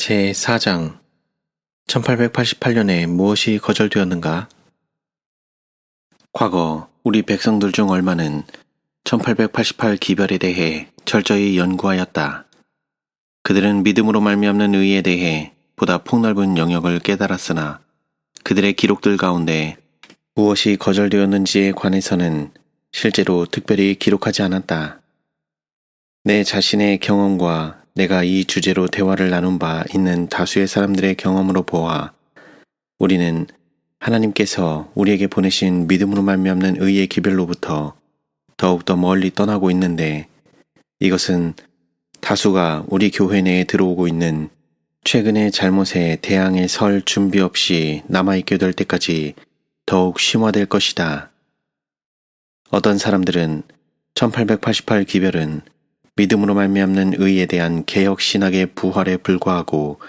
제4장 1888년에 무엇이 거절되었는가? 과거 우리 백성들 중 얼마는 1888 기별에 대해 철저히 연구하였다. 그들은 믿음으로 말미암는 의에 대해 보다 폭넓은 영역을 깨달았으나 그들의 기록들 가운데 무엇이 거절되었는지에 관해서는 실제로 특별히 기록하지 않았다. 내 자신의 경험과 내가 이 주제로 대화를 나눈 바 있는 다수의 사람들의 경험으로 보아 우리는 하나님께서 우리에게 보내신 믿음으로 말미암는 의의 기별로부터 더욱더 멀리 떠나고 있는데, 이것은 다수가 우리 교회 내에 들어오고 있는 최근의 잘못에 대항해 설 준비 없이 남아있게 될 때까지 더욱 심화될 것이다. 어떤 사람들은 1888 기별은 믿음으로 말미암는 의에 대한 개혁 신학의 부활에 불과하고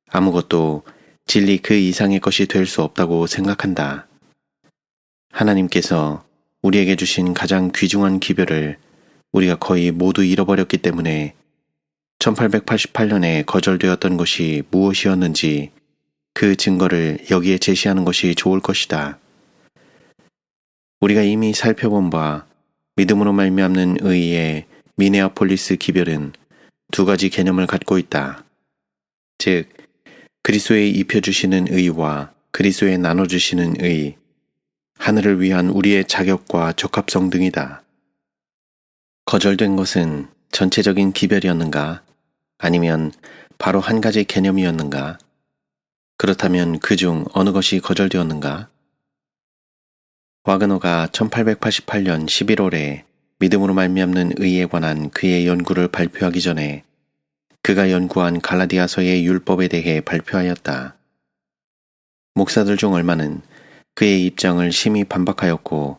아무것도 진리 그 이상의 것이 될 수 없다고 생각한다. 하나님께서 우리에게 주신 가장 귀중한 기별을 우리가 거의 모두 잃어버렸기 때문에 1888년에 거절되었던 것이 무엇이었는지 그 증거를 여기에 제시하는 것이 좋을 것이다. 우리가 이미 살펴본 바 믿음으로 말미암는 의의 미네아폴리스 기별은 두 가지 개념을 갖고 있다. 즉, 그리스도에 입혀주시는 의와 그리스도에 나눠주시는 의, 하늘을 위한 우리의 자격과 적합성 등이다. 거절된 것은 전체적인 기별이었는가? 아니면 바로 한 가지 개념이었는가? 그렇다면 그중 어느 것이 거절되었는가? 와그너가 1888년 11월에 믿음으로 말미암는 의에 관한 그의 연구를 발표하기 전에 그가 연구한 갈라디아서의 율법에 대해 발표하였다. 목사들 중 얼마는 그의 입장을 심히 반박하였고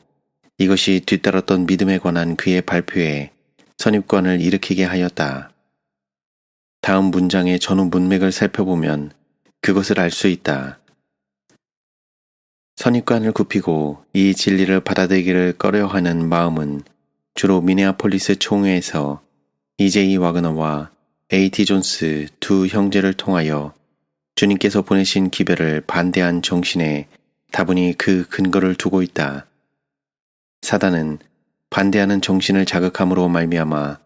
이것이 뒤따랐던 믿음에 관한 그의 발표에 선입관을 일으키게 하였다. 다음 문장의 전후 문맥을 살펴보면 그것을 알 수 있다. 선입관을 굽히고 이 진리를 받아들이기를 꺼려하는 마음은 주로 미네아폴리스 총회에서 E.J. 와그너와 A.T. 존스 두 형제를 통하여 주님께서 보내신 기별을 반대한 정신에 다분히 그 근거를 두고 있다. 사단은 반대하는 정신을 자극함으로 말미암아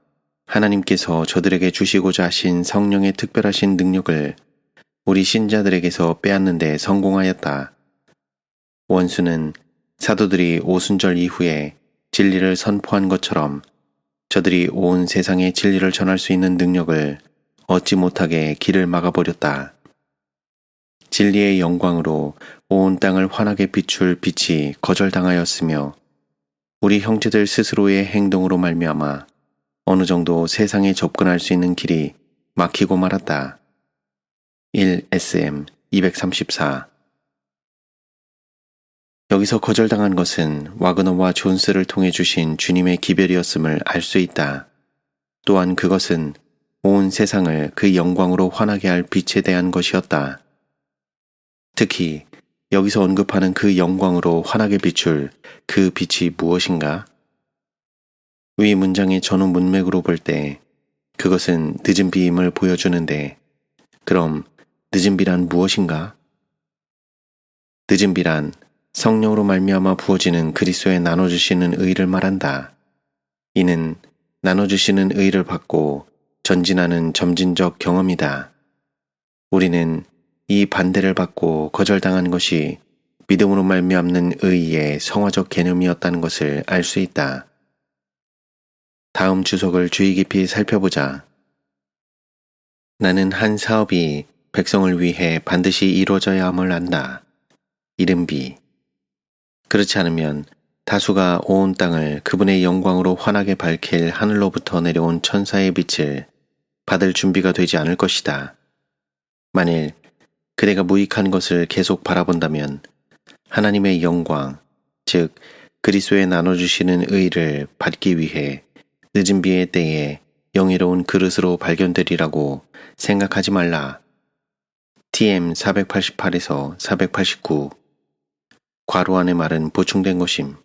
하나님께서 저들에게 주시고자 하신 성령의 특별하신 능력을 우리 신자들에게서 빼앗는 데 성공하였다. 원수는 사도들이 오순절 이후에 진리를 선포한 것처럼 저들이 온 세상에 진리를 전할 수 있는 능력을 얻지 못하게 길을 막아버렸다. 진리의 영광으로 온 땅을 환하게 비출 빛이 거절당하였으며 우리 형제들 스스로의 행동으로 말미암아 어느 정도 세상에 접근할 수 있는 길이 막히고 말았다. 1SM 234. 여기서 거절당한 것은 와그너와 존스를 통해 주신 주님의 기별이었음을 알 수 있다. 또한 그것은 온 세상을 그 영광으로 환하게 할 빛에 대한 것이었다. 특히 여기서 언급하는 그 영광으로 환하게 비출 그 빛이 무엇인가? 위 문장의 전후 문맥으로 볼 때 그것은 늦은 비임을 보여주는데, 그럼 늦은 비란 무엇인가? 늦은 비란 성령으로 말미암아 부어지는 그리스도에 나눠주시는 의를 말한다. 이는 나눠주시는 의를 받고 전진하는 점진적 경험이다. 우리는 이 반대를 받고 거절당한 것이 믿음으로 말미암는 의의 성화적 개념이었다는 것을 알 수 있다. 다음 주석을 주의 깊이 살펴보자. 나는 한 사업이 백성을 위해 반드시 이루어져야 함을 안다. 이른비. 그렇지 않으면 다수가 온 땅을 그분의 영광으로 환하게 밝힐 하늘로부터 내려온 천사의 빛을 받을 준비가 되지 않을 것이다. 만일 그대가 무익한 것을 계속 바라본다면 하나님의 영광, 즉 그리스도에 나눠주시는 의를 받기 위해 늦은 비의 때에 영예로운 그릇으로 발견되리라고 생각하지 말라. TM 488에서 489. 괄호 안의 말은 보충된 것임.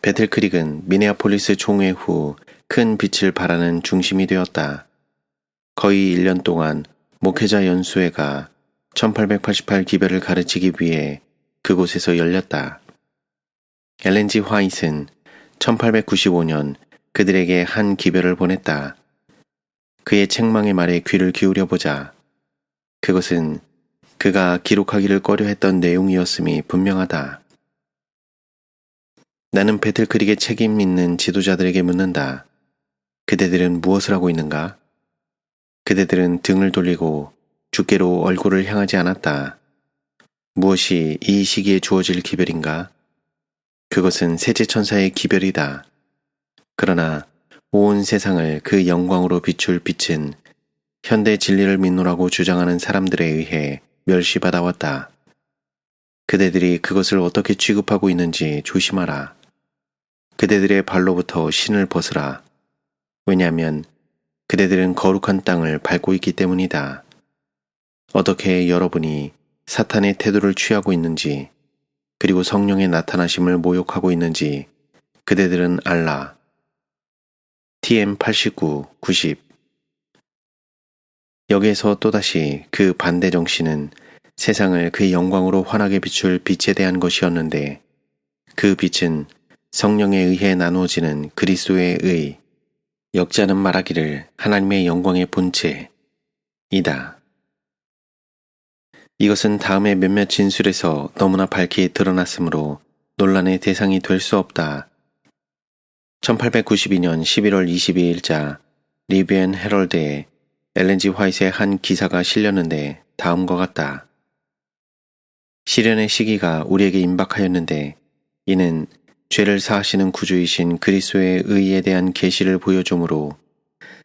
배틀크릭은 미네아폴리스 총회 후 큰 빛을 발하는 중심이 되었다. 거의 1년 동안 목회자 연수회가 1888 기별을 가르치기 위해 그곳에서 열렸다. 엘렌 G. 화이트는 1895년 그들에게 한 기별을 보냈다. 그의 책망의 말에 귀를 기울여보자. 그것은 그가 기록하기를 꺼려했던 내용이었음이 분명하다. 나는 배틀크릭에 책임 있는 지도자들에게 묻는다. 그대들은 무엇을 하고 있는가? 그대들은 등을 돌리고 주께로 얼굴을 향하지 않았다. 무엇이 이 시기에 주어질 기별인가? 그것은 셋째 천사의 기별이다. 그러나 온 세상을 그 영광으로 비출 빛은 현대 진리를 믿노라고 주장하는 사람들에 의해 멸시받아왔다. 그대들이 그것을 어떻게 취급하고 있는지 조심하라. 그대들의 발로부터 신을 벗으라. 왜냐하면 그대들은 거룩한 땅을 밟고 있기 때문이다. 어떻게 여러분이 사탄의 태도를 취하고 있는지, 그리고 성령의 나타나심을 모욕하고 있는지 그대들은 알라. TM 89, 90. 여기에서 또다시 그 반대 정신은 세상을 그 영광으로 환하게 비출 빛에 대한 것이었는데, 그 빛은 성령에 의해 나누어지는 그리스도의 의, 역자는 말하기를 하나님의 영광의 본체이다. 이것은 다음의 몇몇 진술에서 너무나 밝게 드러났으므로 논란의 대상이 될 수 없다. 1892년 11월 22일자 리비안 헤럴드에 엘렌 G. 화이트의 한 기사가 실렸는데 다음과 같다. 시련의 시기가 우리에게 임박하였는데 이는 죄를 사하시는 구주이신 그리스도의 의에 대한 계시를 보여주므로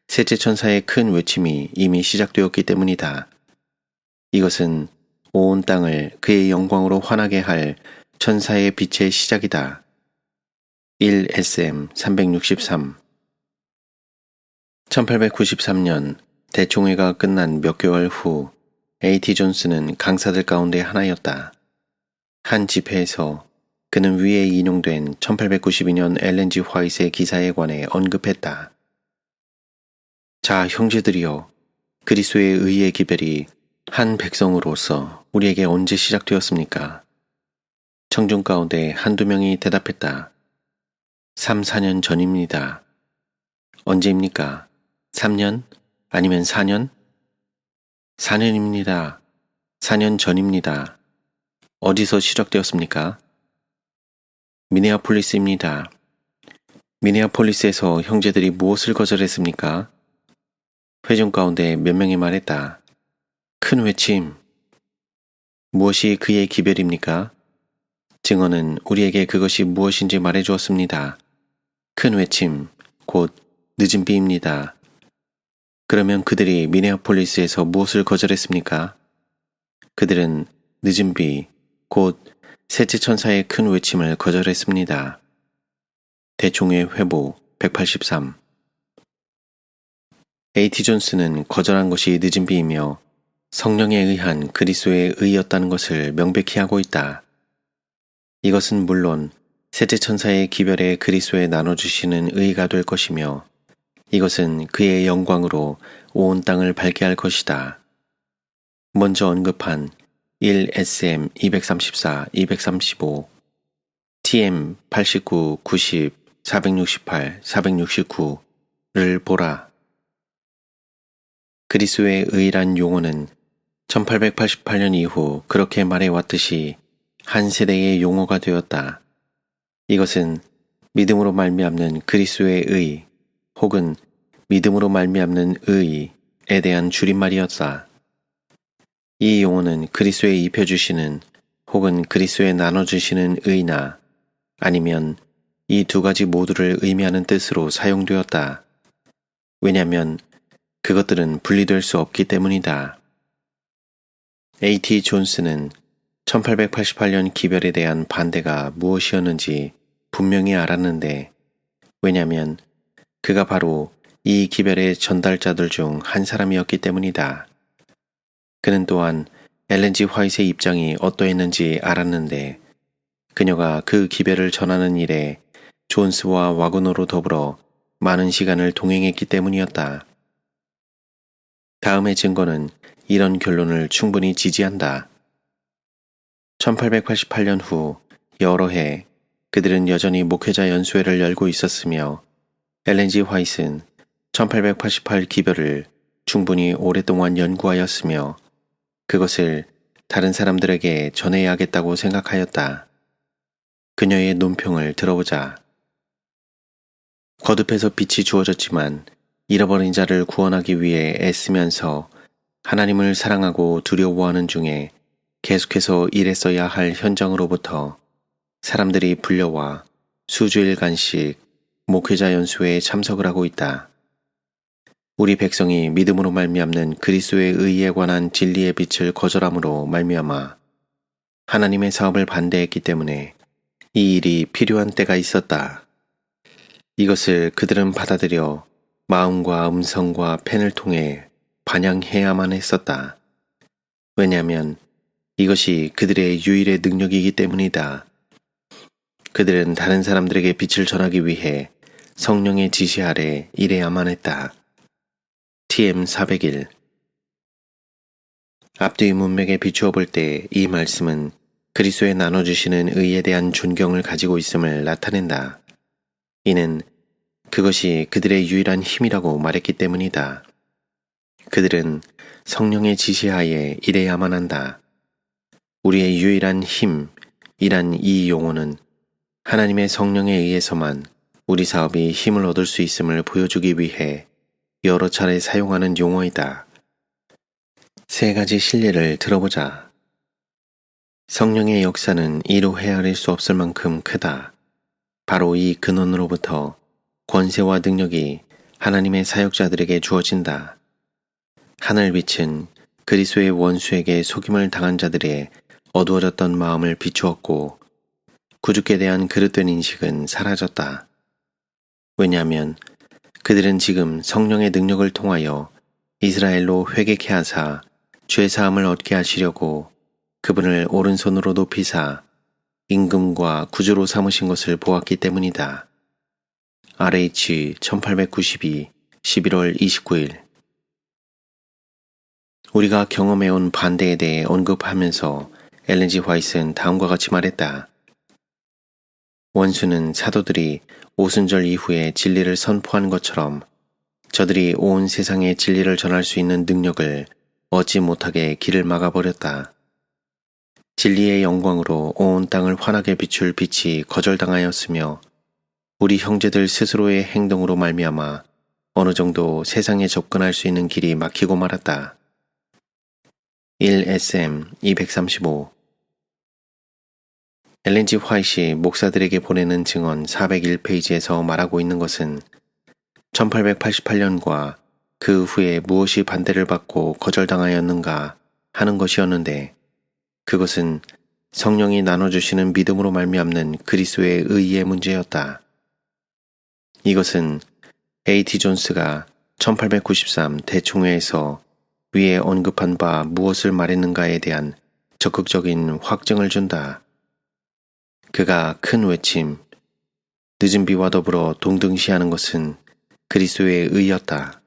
셋째 천사의 큰 외침이 이미 시작되었기 때문이다. 이것은 온 땅을 그의 영광으로 환하게 할 천사의 빛의 시작이다. 1SM 363. 1893년 대총회가 끝난 몇 개월 후 A.T. 존스는 강사들 가운데 하나였다. 한 집회에서 그는 위에 인용된 1892년 엘렌 G. 화이트의 기사에 관해 언급했다. 자, 형제들이여, 그리스도의 의의 기별이 한 백성으로서 우리에게 언제 시작되었습니까? 청중 가운데 한두 명이 대답했다. 3, 4년 전입니다. 언제입니까? 3년? 아니면 4년? 4년입니다. 4년 전입니다. 어디서 시작되었습니까? 미네아폴리스입니다. 미네아폴리스에서 형제들이 무엇을 거절했습니까? 회중 가운데 몇 명이 말했다. 큰 외침. 무엇이 그의 기별입니까? 증언은 우리에게 그것이 무엇인지 말해주었습니다. 큰 외침, 곧 늦은 비입니다. 그러면 그들이 미네아폴리스에서 무엇을 거절했습니까? 그들은 늦은 비, 곧 셋째 천사의 큰 외침을 거절했습니다. 대총회 회보 183. A.T. 존스는 거절한 것이 늦은 비이며 성령에 의한 그리스도의 의였다는 것을 명백히 하고 있다. 이것은 물론 셋째 천사의 기별에 그리스도에 나눠주시는 의가 될 것이며 이것은 그의 영광으로 온 땅을 밝게 할 것이다. 먼저 언급한 1SM 234, 235, TM 89, 90, 468, 469를 보라. 그리스도의 의란 용어는 1888년 이후 그렇게 말해왔듯이 한 세대의 용어가 되었다. 이것은 믿음으로 말미암는 그리스도의 의 혹은 믿음으로 말미암는 의에 대한 줄임말이었다. 이 용어는 그리스도에 입혀주시는 혹은 그리스도에 나눠주시는 의나 아니면 이 두 가지 모두를 의미하는 뜻으로 사용되었다. 왜냐하면 그것들은 분리될 수 없기 때문이다. A.T. 존스는 1888년 기별에 대한 반대가 무엇이었는지 분명히 알았는데 왜냐하면 그가 바로 이 기별의 전달자들 중 한 사람이었기 때문이다. 그는 또한 엘렌 G. 화이트의 입장이 어떠했는지 알았는데 그녀가 그 기별을 전하는 일에 존스와 와그너로 더불어 많은 시간을 동행했기 때문이었다. 다음의 증거는 이런 결론을 충분히 지지한다. 1888년 후 여러 해 그들은 여전히 목회자 연수회를 열고 있었으며 엘렌 G. 화이트는 1888 기별을 충분히 오랫동안 연구하였으며 그것을 다른 사람들에게 전해야겠다고 생각하였다. 그녀의 논평을 들어보자. 거듭해서 빛이 주어졌지만 잃어버린 자를 구원하기 위해 애쓰면서 하나님을 사랑하고 두려워하는 중에 계속해서 일했어야 할 현장으로부터 사람들이 불려와 수주일간씩 목회자 연수회에 참석을 하고 있다. 우리 백성이 믿음으로 말미암는 그리스도의 의에 관한 진리의 빛을 거절함으로 말미암아 하나님의 사업을 반대했기 때문에 이 일이 필요한 때가 있었다. 이것을 그들은 받아들여 마음과 음성과 펜을 통해 반영해야만 했었다. 왜냐하면 이것이 그들의 유일의 능력이기 때문이다. 그들은 다른 사람들에게 빛을 전하기 위해 성령의 지시 아래 일해야만 했다. TM 401 앞뒤 문맥에 비추어 볼 때 이 말씀은 그리스도에 나눠주시는 의에 대한 존경을 가지고 있음을 나타낸다. 이는 그것이 그들의 유일한 힘이라고 말했기 때문이다. 그들은 성령의 지시하에 일해야만 한다. 우리의 유일한 힘이란 이 용어는 하나님의 성령에 의해서만 우리 사업이 힘을 얻을 수 있음을 보여주기 위해 여러 차례 사용하는 용어이다. 세 가지 실례를 들어보자. 성령의 역사는 이로 헤아릴 수 없을 만큼 크다. 바로 이 근원으로부터 권세와 능력이 하나님의 사역자들에게 주어진다. 하늘빛은 그리스도의 원수에게 속임을 당한 자들의 어두워졌던 마음을 비추었고 구주께 대한 그릇된 인식은 사라졌다. 왜냐하면 그들은 지금 성령의 능력을 통하여 이스라엘로 회개케 하사 죄사함을 얻게 하시려고 그분을 오른손으로 높이사 임금과 구주로 삼으신 것을 보았기 때문이다. RH 1892 11월 29일 우리가 경험해온 반대에 대해 언급하면서 엘렌 G. 화이트는 다음과 같이 말했다. 원수는 사도들이 오순절 이후에 진리를 선포한 것처럼 저들이 온 세상에 진리를 전할 수 있는 능력을 얻지 못하게 길을 막아버렸다. 진리의 영광으로 온 땅을 환하게 비출 빛이 거절당하였으며 우리 형제들 스스로의 행동으로 말미암아 어느 정도 세상에 접근할 수 있는 길이 막히고 말았다. 1SM 235 엘렌 G. 화이트이 목사들에게 보내는 증언 401페이지에서 말하고 있는 것은 1888년과 그 후에 무엇이 반대를 받고 거절당하였는가 하는 것이었는데 그것은 성령이 나눠주시는 믿음으로 말미암는 그리스도의 의의 문제였다. 이것은 A.T. 존스가 1893 대총회에서 위에 언급한 바 무엇을 말했는가에 대한 적극적인 확증을 준다. 그가 큰 외침, 늦은 비와 더불어 동등시하는 것은 그리스도의 의였다.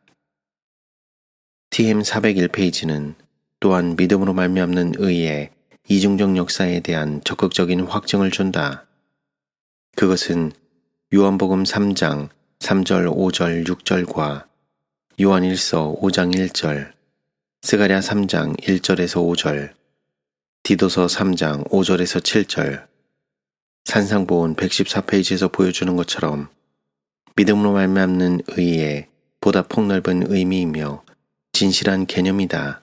TM 401페이지는 또한 믿음으로 말미암는 의의 이중적 역사에 대한 적극적인 확증을 준다. 그것은 요한복음 3장 3절 5절 6절과 요한일서 5장 1절, 스가랴 3장 1절에서 5절, 디도서 3장 5절에서 7절, 산상보온 114페이지에서 보여주는 것처럼 믿음으로 말미암는 의의 보다 폭넓은 의미이며 진실한 개념이다.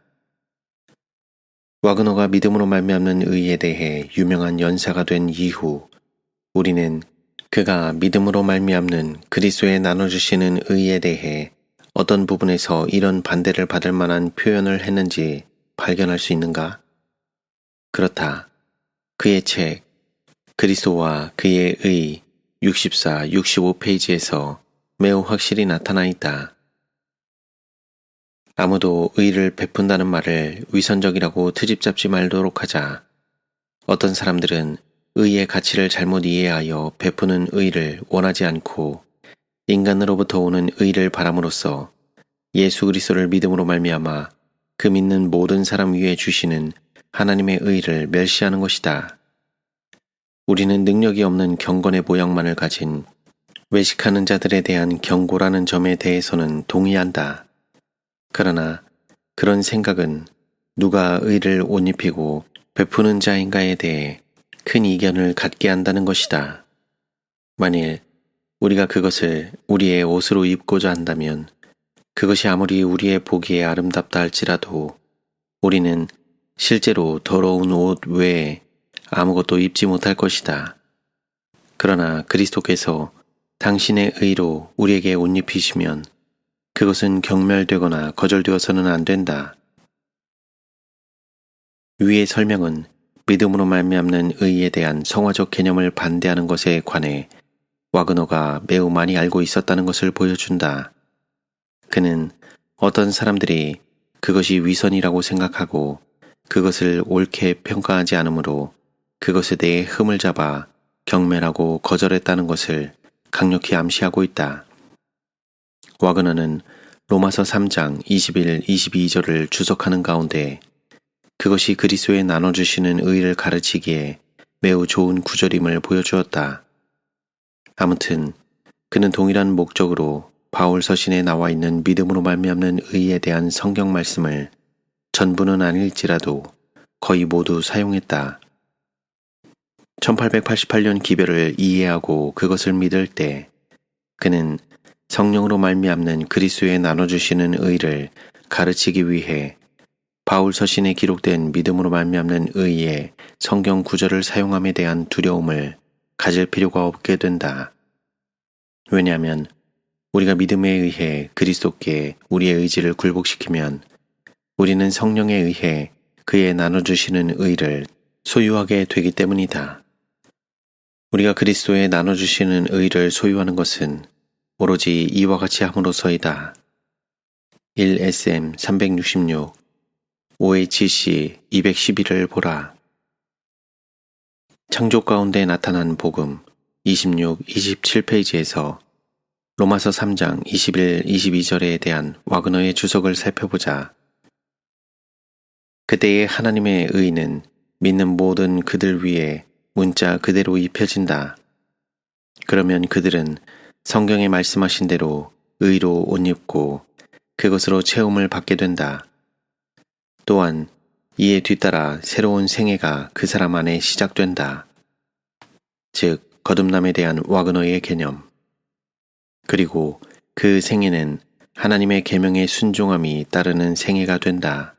와그너가 믿음으로 말미암는 의에 대해 유명한 연사가 된 이후 우리는 그가 믿음으로 말미암는 그리스도에 나눠주시는 의에 대해 어떤 부분에서 이런 반대를 받을 만한 표현을 했는지 발견할 수 있는가? 그렇다. 그의 책 그리스도와 그의 의 64, 65페이지에서 매우 확실히 나타나 있다. 아무도 의를 베푼다는 말을 위선적이라고 트집 잡지 말도록 하자. 어떤 사람들은 의의 가치를 잘못 이해하여 베푸는 의를 원하지 않고 인간으로부터 오는 의를 바람으로써 예수 그리스도를 믿음으로 말미암아 그 믿는 모든 사람 위에 주시는 하나님의 의를 멸시하는 것이다. 우리는 능력이 없는 경건의 모양만을 가진 외식하는 자들에 대한 경고라는 점에 대해서는 동의한다. 그러나 그런 생각은 누가 의를 옷 입히고 베푸는 자인가에 대해 큰 이견을 갖게 한다는 것이다. 만일 우리가 그것을 우리의 옷으로 입고자 한다면 그것이 아무리 우리의 보기에 아름답다 할지라도 우리는 실제로 더러운 옷 외에 아무것도 입지 못할 것이다. 그러나 그리스도께서 당신의 의로 우리에게 옷 입히시면 그것은 경멸되거나 거절되어서는 안 된다. 위의 설명은 믿음으로 말미암는 의에 대한 성화적 개념을 반대하는 것에 관해 와그너가 매우 많이 알고 있었다는 것을 보여준다. 그는 어떤 사람들이 그것이 위선이라고 생각하고 그것을 옳게 평가하지 않으므로 그것에 대해 흠을 잡아 경멸하고 거절했다는 것을 강력히 암시하고 있다. 와그너는 로마서 3장 21, 22절을 주석하는 가운데 그것이 그리스도에 나눠주시는 의를 가르치기에 매우 좋은 구절임을 보여주었다. 아무튼 그는 동일한 목적으로 바울 서신에 나와 있는 믿음으로 말미암는 의에 대한 성경 말씀을 전부는 아닐지라도 거의 모두 사용했다. 1888년 기별을 이해하고 그것을 믿을 때 그는 성령으로 말미암는 그리스도에 나눠주시는 의를 가르치기 위해 바울 서신에 기록된 믿음으로 말미암는 의의 성경 구절을 사용함에 대한 두려움을 가질 필요가 없게 된다. 왜냐하면 우리가 믿음에 의해 그리스도께 우리의 의지를 굴복시키면 우리는 성령에 의해 그의 나눠주시는 의를 소유하게 되기 때문이다. 우리가 그리스도에 나눠주시는 의를 소유하는 것은 오로지 이와 같이 함으로써이다. 1SM 366 OHC 211을 보라. 창조 가운데 나타난 복음 26, 27페이지에서 로마서 3장 21, 22절에 대한 와그너의 주석을 살펴보자. 그때의 하나님의 의는 믿는 모든 그들 위에 문자 그대로 입혀진다. 그러면 그들은 성경에 말씀하신 대로 의로 옷 입고 그것으로 체험을 받게 된다. 또한 이에 뒤따라 새로운 생애가 그 사람 안에 시작된다. 즉, 거듭남에 대한 와그너의 개념. 그리고 그 생애는 하나님의 계명에 순종함이 따르는 생애가 된다.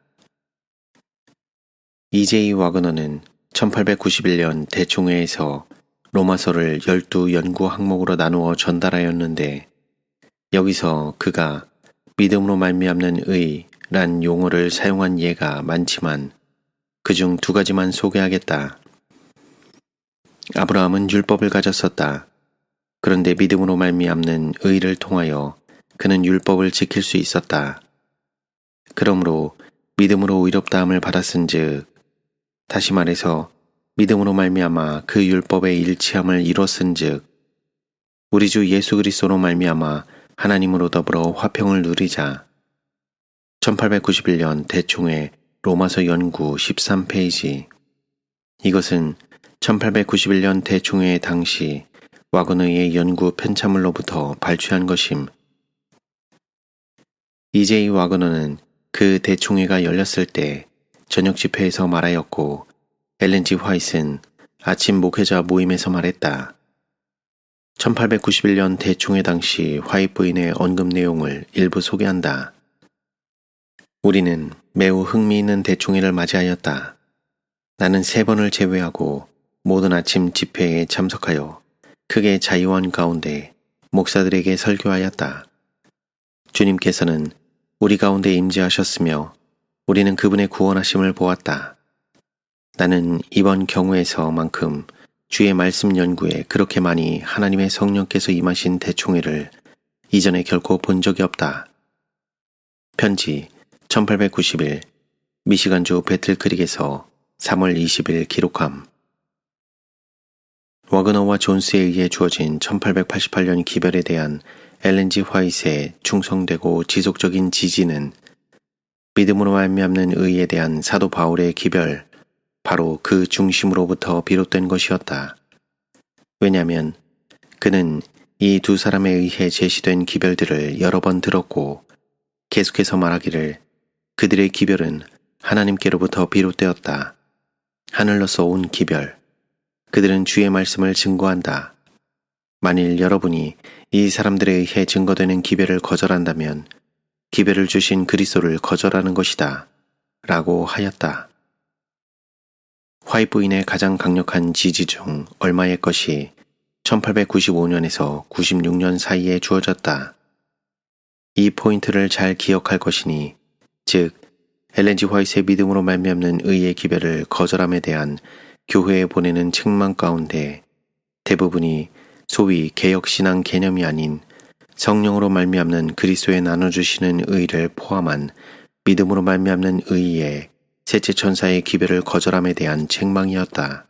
E.J. 와그너는 1891년 대총회에서 로마서를 12 연구 항목으로 나누어 전달하였는데 여기서 그가 믿음으로 말미암는 의란 용어를 사용한 예가 많지만 그중 2가지만 소개하겠다. 아브라함은 율법을 가졌었다. 그런데 믿음으로 말미암는 의를 통하여 그는 율법을 지킬 수 있었다. 그러므로 믿음으로 의롭다함을 받았은즉 다시 말해서 믿음으로 말미암아 그 율법의 일치함을 이뤘은즉 우리 주 예수 그리스도로 말미암아 하나님으로 더불어 화평을 누리자. 1891년 대총회 로마서 연구 13페이지. 이것은 1891년 대총회 당시 와그너의 연구 편찬물로부터 발췌한 것임. E.J. 와그너는 그 대총회가 열렸을 때 저녁 집회에서 말하였고 엘렌 G. 화이트는 아침 목회자 모임에서 말했다. 1891년 대총회 당시 화이트 부인의 언급 내용을 일부 소개한다. 우리는 매우 흥미있는 대총회를 맞이하였다. 나는 3번을 제외하고 모든 아침 집회에 참석하여 크게 자유한 가운데 목사들에게 설교하였다. 주님께서는 우리 가운데 임재하셨으며 우리는 그분의 구원하심을 보았다. 나는 이번 경우에서만큼 주의 말씀 연구에 그렇게 많이 하나님의 성령께서 임하신 대총회를 이전에 결코 본 적이 없다. 편지 1891 미시간주 배틀크릭에서 3월 20일 기록함. 와그너와 존스에 의해 주어진 1888년 기별에 대한 엘렌지 화이트에 충성되고 지속적인 지지는 믿음으로 말미암는 의에 대한 사도 바울의 기별, 바로 그 중심으로부터 비롯된 것이었다. 왜냐하면 그는 이 두 사람에 의해 제시된 기별들을 여러 번 들었고 계속해서 말하기를 그들의 기별은 하나님께로부터 비롯되었다. 하늘로서 온 기별. 그들은 주의 말씀을 증거한다. 만일 여러분이 이 사람들에 의해 증거되는 기별을 거절한다면 기별을 주신 그리스도를 거절하는 것이다. 라고 하였다. 화이트 부인의 가장 강력한 지지 중 얼마의 것이 1895년에서 96년 사이에 주어졌다. 이 포인트를 잘 기억할 것이니, 즉 엘렌지 화이트의 믿음으로 말미암는 의의 기별을 거절함에 대한 교회에 보내는 책망 가운데 대부분이 소위 개혁신앙 개념이 아닌 성령으로 말미암는 그리스도에 나눠주시는 의를 포함한 믿음으로 말미암는 의의 셋째 천사의 기별을 거절함에 대한 책망이었다.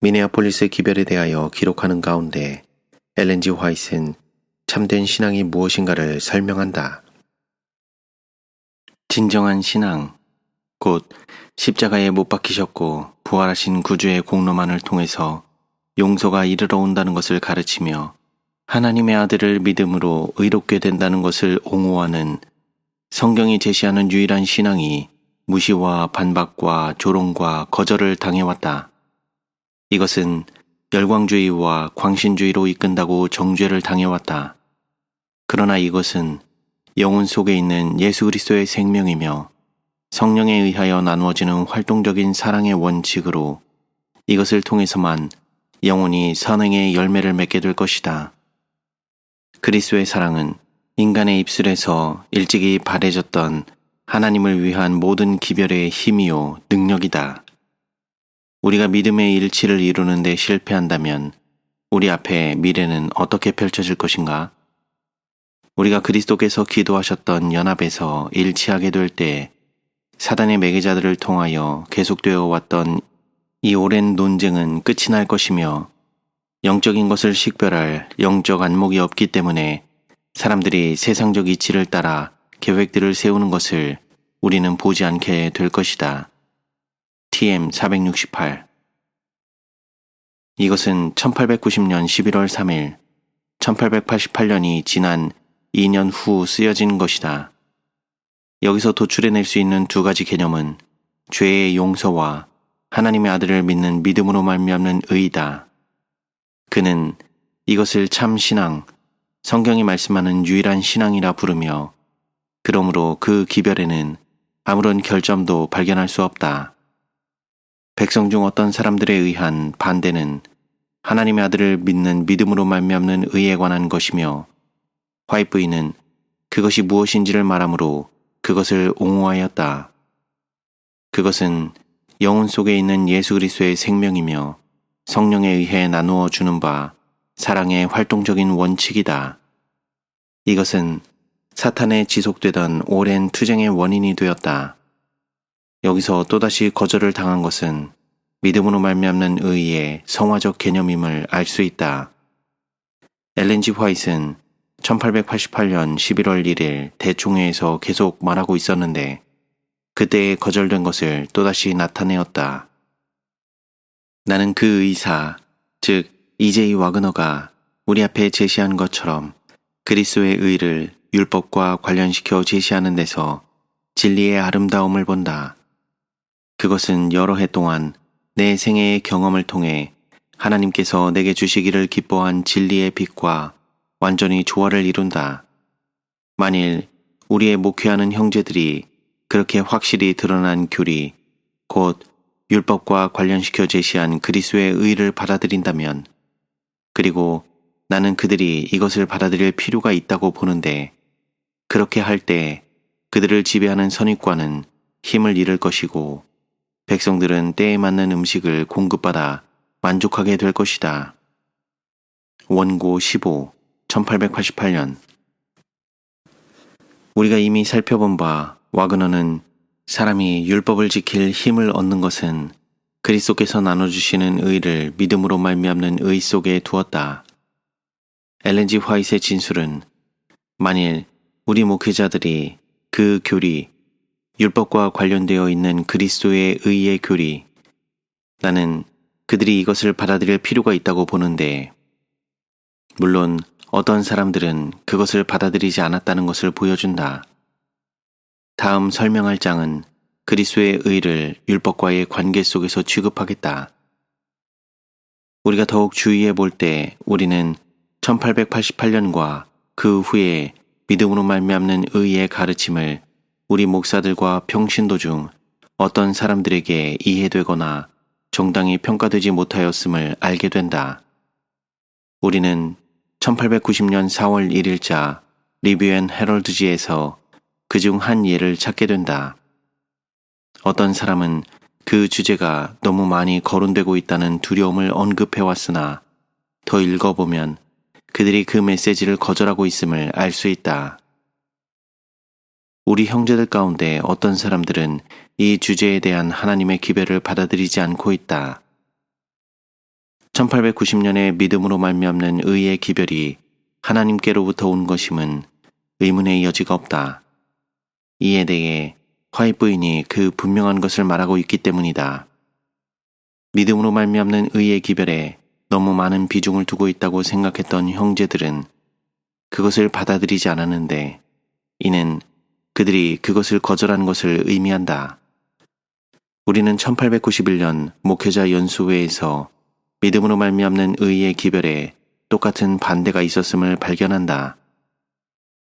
미네아폴리스 기별에 대하여 기록하는 가운데 엘렌지 화이트는 참된 신앙이 무엇인가를 설명한다. 진정한 신앙, 곧 십자가에 못 박히셨고 부활하신 구주의 공로만을 통해서 용서가 이르러 온다는 것을 가르치며 하나님의 아들을 믿음으로 의롭게 된다는 것을 옹호하는 성경이 제시하는 유일한 신앙이 무시와 반박과 조롱과 거절을 당해왔다. 이것은 열광주의와 광신주의로 이끈다고 정죄를 당해왔다. 그러나 이것은 영혼 속에 있는 예수 그리스도의 생명이며 성령에 의하여 나누어지는 활동적인 사랑의 원칙으로 이것을 통해서만 영혼이 선행의 열매를 맺게 될 것이다. 그리스도의 사랑은 인간의 입술에서 일찍이 바래졌던 하나님을 위한 모든 기별의 힘이요 능력이다. 우리가 믿음의 일치를 이루는 데 실패한다면 우리 앞에 미래는 어떻게 펼쳐질 것인가? 우리가 그리스도께서 기도하셨던 연합에서 일치하게 될 때 사단의 매개자들을 통하여 계속되어 왔던 이 오랜 논쟁은 끝이 날 것이며 영적인 것을 식별할 영적 안목이 없기 때문에 사람들이 세상적 이치를 따라 계획들을 세우는 것을 우리는 보지 않게 될 것이다. TM 468. 이것은 1890년 11월 3일, 1888년이 지난 2년 후 쓰여진 것이다. 여기서 도출해낼 수 있는 두 가지 개념은 죄의 용서와 하나님의 아들을 믿는 믿음으로 말미암는 의이다. 그는 이것을 참 신앙, 성경이 말씀하는 유일한 신앙이라 부르며 그러므로 그 기별에는 아무런 결점도 발견할 수 없다. 백성 중 어떤 사람들에 의한 반대는 하나님의 아들을 믿는 믿음으로 말미암는 의에 관한 것이며 화이트 부인은 그것이 무엇인지를 말하므로 그것을 옹호하였다. 그것은 영혼 속에 있는 예수 그리스도의 생명이며 성령에 의해 나누어 주는 바 사랑의 활동적인 원칙이다. 이것은 사탄에 지속되던 오랜 투쟁의 원인이 되었다. 여기서 또다시 거절을 당한 것은 믿음으로 말미암는 의의 성화적 개념임을 알 수 있다. 엘렌지 화이트는 1888년 11월 1일 대총회에서 계속 말하고 있었는데 그때에 거절된 것을 또다시 나타내었다. 나는 그 의사, 즉 이제이 와그너가 우리 앞에 제시한 것처럼 그리스도의 의를 율법과 관련시켜 제시하는 데서 진리의 아름다움을 본다. 그것은 여러 해 동안 내 생애의 경험을 통해 하나님께서 내게 주시기를 기뻐한 진리의 빛과 완전히 조화를 이룬다. 만일 우리의 목회하는 형제들이 그렇게 확실히 드러난 교리, 곧 율법과 관련시켜 제시한 그리스도의 의를 받아들인다면, 그리고 나는 그들이 이것을 받아들일 필요가 있다고 보는데, 그렇게 할 때 그들을 지배하는 선입관은 힘을 잃을 것이고 백성들은 때에 맞는 음식을 공급받아 만족하게 될 것이다. 원고 15, 1888년. 우리가 이미 살펴본 바 와그너는 사람이 율법을 지킬 힘을 얻는 것은 그리스도께서 나눠주시는 의를 믿음으로 말미암는 의 속에 두었다. 엘렌 G. 화이트의 진술은 만일 우리 목회자들이 그 교리, 율법과 관련되어 있는 그리스도의 의의 교리, 나는 그들이 이것을 받아들일 필요가 있다고 보는데, 물론 어떤 사람들은 그것을 받아들이지 않았다는 것을 보여준다. 다음 설명할 장은 그리스도의 의를 율법과의 관계 속에서 취급하겠다. 우리가 더욱 주의해 볼 때 우리는 1888년과 그 후에 믿음으로 말미암는 의의 가르침을 우리 목사들과 평신도 중 어떤 사람들에게 이해되거나 정당히 평가되지 못하였음을 알게 된다. 우리는 1890년 4월 1일자 리뷰 앤 헤럴드지에서 그중 한 예를 찾게 된다. 어떤 사람은 그 주제가 너무 많이 거론되고 있다는 두려움을 언급해왔으나 더 읽어보면 그들이 그 메시지를 거절하고 있음을 알 수 있다. 우리 형제들 가운데 어떤 사람들은 이 주제에 대한 하나님의 기별을 받아들이지 않고 있다. 1890년에 믿음으로 말미암는 의의 기별이 하나님께로부터 온 것임은 의문의 여지가 없다. 이에 대해 화이트 부인이 그 분명한 것을 말하고 있기 때문이다. 믿음으로 말미암는 의의 기별에 너무 많은 비중을 두고 있다고 생각했던 형제들은 그것을 받아들이지 않았는데, 이는 그들이 그것을 거절한 것을 의미한다. 우리는 1891년 목회자 연수회에서 믿음으로 말미암는 의의 기별에 똑같은 반대가 있었음을 발견한다.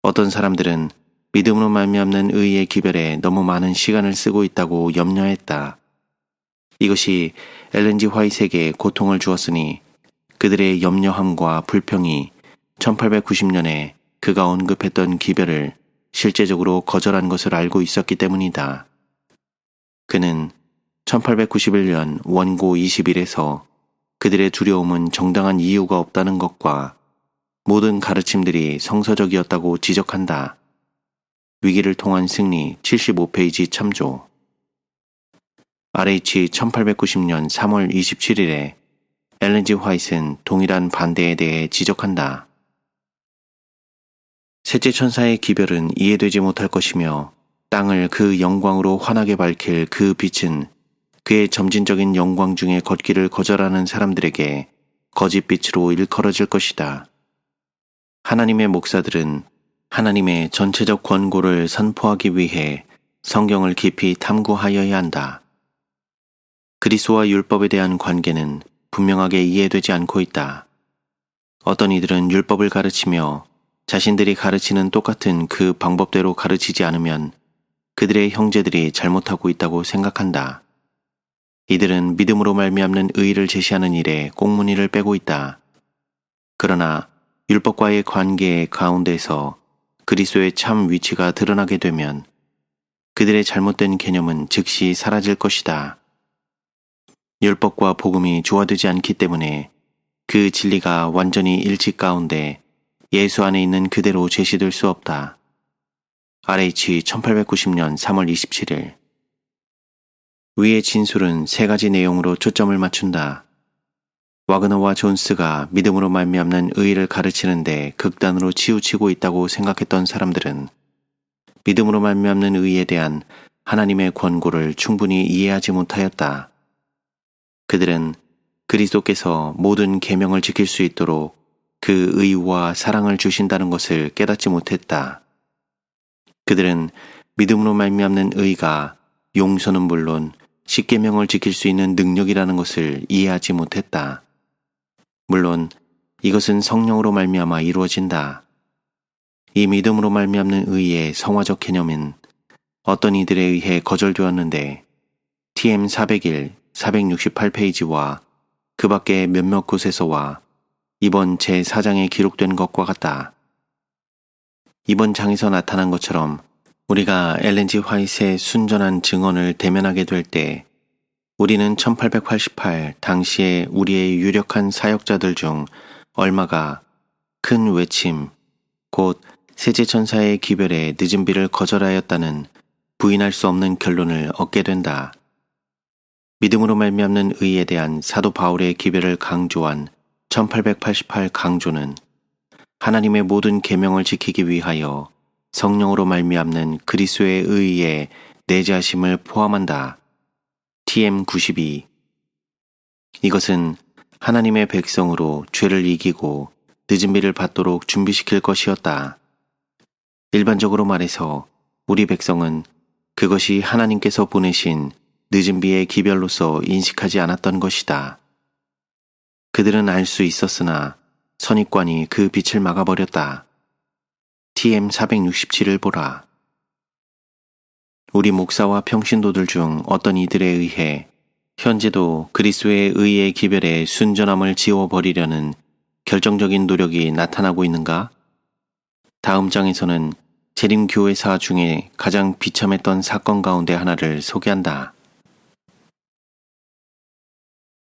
어떤 사람들은 믿음으로 말미암는 의의 기별에 너무 많은 시간을 쓰고 있다고 염려했다. 이것이 엘렌 G. 화이트에게 고통을 주었으니 그들의 염려함과 불평이 1890년에 그가 언급했던 기별을 실제적으로 거절한 것을 알고 있었기 때문이다. 그는 1891년 원고 20일에서 그들의 두려움은 정당한 이유가 없다는 것과 모든 가르침들이 성서적이었다고 지적한다. 위기를 통한 승리 75페이지 참조. RH 1890년 3월 27일에 엘렌 G. 화이트는 동일한 반대에 대해 지적한다. 셋째 천사의 기별은 이해되지 못할 것이며 땅을 그 영광으로 환하게 밝힐 그 빛은 그의 점진적인 영광 중에 걷기를 거절하는 사람들에게 거짓 빛으로 일컬어질 것이다. 하나님의 목사들은 하나님의 전체적 권고를 선포하기 위해 성경을 깊이 탐구하여야 한다. 그리스도와 율법에 대한 관계는 분명하게 이해되지 않고 있다. 어떤 이들은 율법을 가르치며 자신들이 가르치는 똑같은 그 방법대로 가르치지 않으면 그들의 형제들이 잘못하고 있다고 생각한다. 이들은 믿음으로 말미암는 의의를 제시하는 일에 꽁무니를 빼고 있다. 그러나 율법과의 관계 가운데서 그리스도의 참 위치가 드러나게 되면 그들의 잘못된 개념은 즉시 사라질 것이다. 율법과 복음이 조화되지 않기 때문에 그 진리가 완전히 일치 가운데 예수 안에 있는 그대로 제시될 수 없다. RH 1890년 3월 27일. 위의 진술은 세 가지 내용으로 초점을 맞춘다. 와그너와 존스가 믿음으로 말미암는 의의를 가르치는데 극단으로 치우치고 있다고 생각했던 사람들은 믿음으로 말미암는 의의에 대한 하나님의 권고를 충분히 이해하지 못하였다. 그들은 그리스도께서 모든 계명을 지킬 수 있도록 그 의와 사랑을 주신다는 것을 깨닫지 못했다. 그들은 믿음으로 말미암는 의가 용서는 물론 십계명을 지킬 수 있는 능력이라는 것을 이해하지 못했다. 물론 이것은 성령으로 말미암아 이루어진다. 이 믿음으로 말미암는 의의 성화적 개념은 어떤 이들에 의해 거절되었는데 TM 401, 468페이지와 그 밖의 몇몇 곳에서와 이번 제4장에 기록된 것과 같다. 이번 장에서 나타난 것처럼 우리가 엘렌 G. 화이트의 순전한 증언을 대면하게 될 때 우리는 1888 당시에 우리의 유력한 사역자들 중 얼마가 큰 외침, 곧 셋째 천사의 기별에 늦은 비를 거절하였다는 부인할 수 없는 결론을 얻게 된다. 믿음으로 말미암는 의에 대한 사도 바울의 기별을 강조한 1888 강조는 하나님의 모든 계명을 지키기 위하여 성령으로 말미암는 그리스도의 의에 내재하심을 포함한다. TM92. 이것은 하나님의 백성으로 죄를 이기고 늦은 비를 받도록 준비시킬 것이었다. 일반적으로 말해서 우리 백성은 그것이 하나님께서 보내신 늦은 비의 기별로서 인식하지 않았던 것이다. 그들은 알 수 있었으나 선입관이 그 빛을 막아버렸다. TM467을 보라. 우리 목사와 평신도들 중 어떤 이들에 의해 현재도 그리스도의 의의 기별에 순전함을 지워버리려는 결정적인 노력이 나타나고 있는가? 다음 장에서는 재림교회사 중에 가장 비참했던 사건 가운데 하나를 소개한다.